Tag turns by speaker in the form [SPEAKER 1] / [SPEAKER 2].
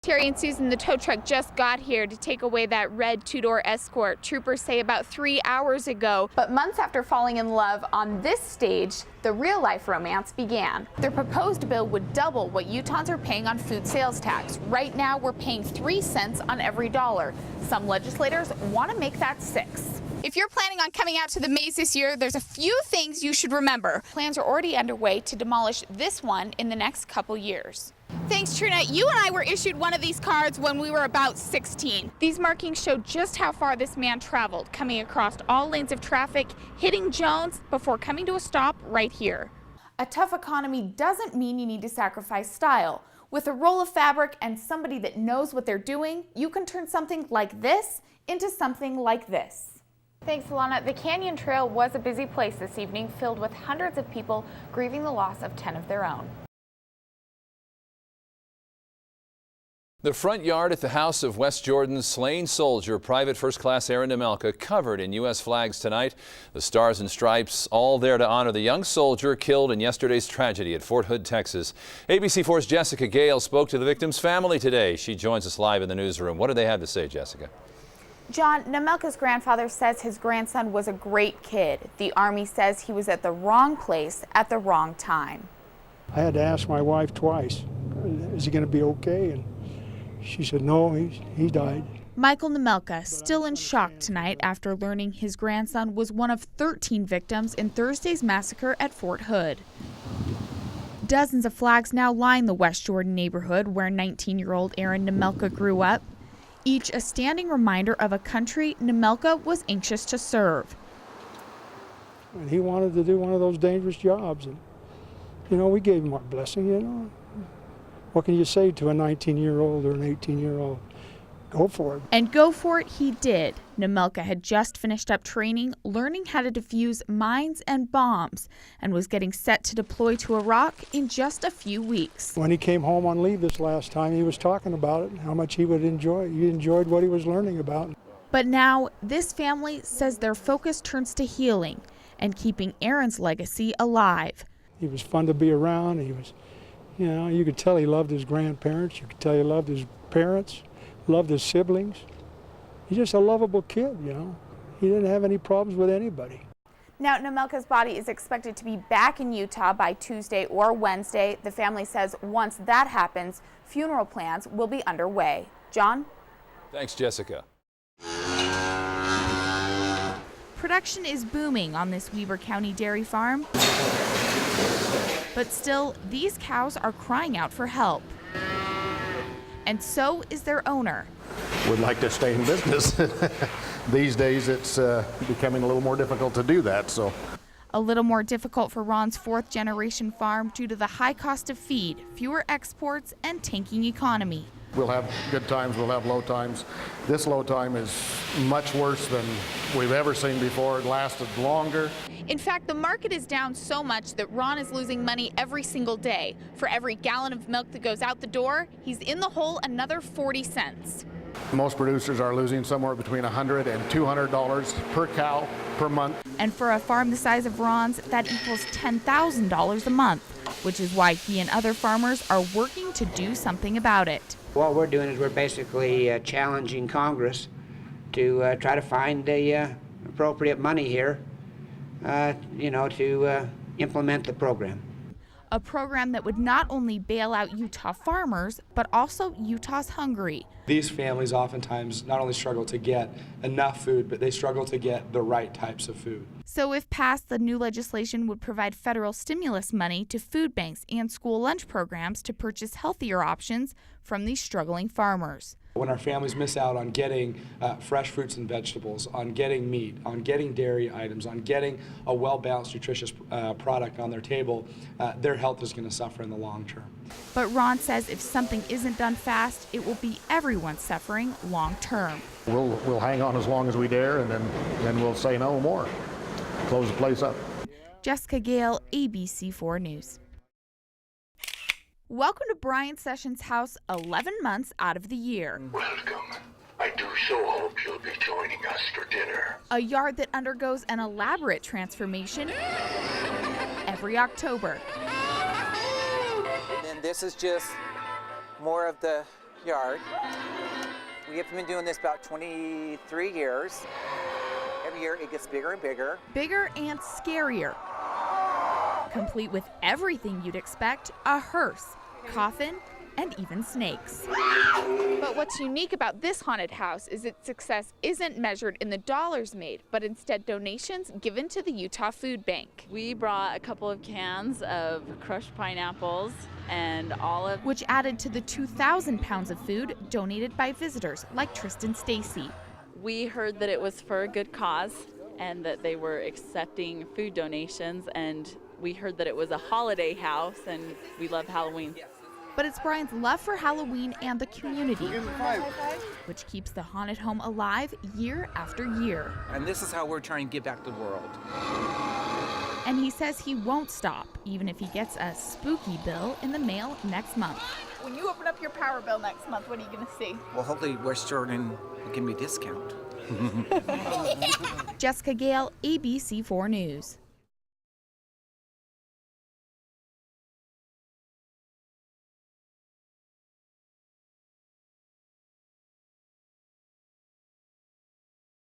[SPEAKER 1] Terry and Susan, the tow truck just got here to take away that red two-door Escort. Troopers say about 3 hours ago. But months after falling in love on this stage, the real-life romance began. Their proposed bill would double what Utahns are paying on food sales tax. Right now, we're paying 3 cents on every dollar. Some legislators want to make that 6. If you're planning on coming out to the maze this year, there's a few things you should remember. Plans are already underway to demolish this one in the next couple years. Thanks, Trina. You and I were issued one of these cards when we were about 16. These markings show just how far this man traveled, coming across all lanes of traffic, hitting Jones before coming to a stop right here. A tough economy doesn't mean you need to sacrifice style. With a roll of fabric and somebody that knows what they're doing, you can turn something like this into something like this. Thanks, Alana. The Canyon Trail was a busy place this evening, filled with hundreds of people grieving the loss of 10 of their own.
[SPEAKER 2] The front yard at the house of West Jordan's slain soldier, Private First Class Aaron Nemelka, covered in U.S. flags tonight. The stars and stripes all there to honor the young soldier killed in yesterday's tragedy at Fort Hood, Texas. ABC4's Jessica Gail spoke to the victim's family today. She joins us live in the newsroom. What do they have to say, Jessica?
[SPEAKER 1] John, Nemelka's grandfather says his grandson was a great kid. The Army says he was at the wrong place at the wrong time.
[SPEAKER 3] I had to ask my wife twice, is he going to be okay? And she said, no, he died.
[SPEAKER 1] Michael Nemelka still in shock tonight after learning his grandson was one of 13 victims in Thursday's massacre at Fort Hood. Dozens of flags now line the West Jordan neighborhood where 19-year-old Aaron Nemelka grew up, each a standing reminder of a country Nemelka was anxious to serve.
[SPEAKER 3] And he wanted to do one of those dangerous jobs, and we gave him our blessing. What can you say to a 19-year-old or an 18-year-old? Go for it.
[SPEAKER 1] And go for it he did. Nemelka had just finished up training, learning how to defuse mines and bombs, and was getting set to deploy to Iraq in just a few weeks.
[SPEAKER 3] When he came home on leave this last time, he was talking about it, how much he would enjoy. He enjoyed what he was learning about.
[SPEAKER 1] But now, this family says their focus turns to healing and keeping Aaron's legacy alive.
[SPEAKER 3] He was fun to be around. He was, you could tell he loved his grandparents. You could tell he loved his parents, loved his siblings. He's just a lovable kid, He didn't have any problems with anybody.
[SPEAKER 1] Now, Nemelka's body is expected to be back in Utah by Tuesday or Wednesday. The family says once that happens, funeral plans will be underway. John?
[SPEAKER 2] Thanks, Jessica.
[SPEAKER 1] Production is booming on this Weber County dairy farm. But still, these cows are crying out for help. And so is their owner.
[SPEAKER 4] Would like to stay in business. These days it's becoming a little more difficult to do that.
[SPEAKER 1] A little more difficult for Ron's fourth-generation farm due to the high cost of feed, fewer exports, and tanking economy.
[SPEAKER 4] We'll have good times, we'll have low times. This low time is much worse than we've ever seen before. It lasted longer.
[SPEAKER 1] In fact, the market is down so much that Ron is losing money every single day. For every gallon of milk that goes out the door, he's in the hole another 40 cents.
[SPEAKER 4] Most producers are losing somewhere between $100 and $200 per cow per month.
[SPEAKER 1] And for a farm the size of Ron's, that equals $10,000 a month, which is why he and other farmers are working to do something about it.
[SPEAKER 5] What we're doing is we're basically challenging Congress to try to find the appropriate money here, to implement the program.
[SPEAKER 1] A program that would not only bail out Utah farmers, but also Utah's hungry.
[SPEAKER 6] These families oftentimes not only struggle to get enough food, but they struggle to get the right types of food.
[SPEAKER 1] So if passed, the new legislation would provide federal stimulus money to food banks and school lunch programs to purchase healthier options from these struggling farmers.
[SPEAKER 6] When our families miss out on getting fresh fruits and vegetables, on getting meat, on getting dairy items, on getting a well-balanced, nutritious product on their table, their health is going to suffer in the long term.
[SPEAKER 1] But Ron says if something isn't done fast, it will be everyone suffering long term.
[SPEAKER 4] We'll hang on as long as we dare, and then we'll say no more. Close the place up.
[SPEAKER 1] Jessica Gail, ABC4 News. Welcome to Brian Sessions' house 11 months out of the year.
[SPEAKER 7] Welcome. I do so hope you'll be joining us for dinner.
[SPEAKER 1] A yard that undergoes an elaborate transformation every October.
[SPEAKER 8] And this is just more of the backyard. We have been doing this about 23 years. Every year it gets bigger and bigger.
[SPEAKER 1] Bigger and scarier. Complete with everything you'd expect: a hearse, coffin, and even snakes. But what's unique about this haunted house is its success isn't measured in the dollars made, but instead donations given to the Utah Food Bank.
[SPEAKER 9] We brought a couple of cans of crushed pineapples and olive,
[SPEAKER 1] which added to the 2,000 pounds of food donated by visitors like Tristan Stacy.
[SPEAKER 9] We heard that it was for a good cause and that they were accepting food donations, and we heard that it was a holiday house, and we love Halloween.
[SPEAKER 1] But it's Brian's love for Halloween and the community which keeps the haunted home alive year after year.
[SPEAKER 10] And this is how we're trying to give back to the world.
[SPEAKER 1] And he says he won't stop, even if he gets a spooky bill in the mail next month. When you open up your power bill next month, what are you going to see?
[SPEAKER 10] Well, hopefully West Jordan will give me a discount.
[SPEAKER 1] Jessica Gail, ABC4 News.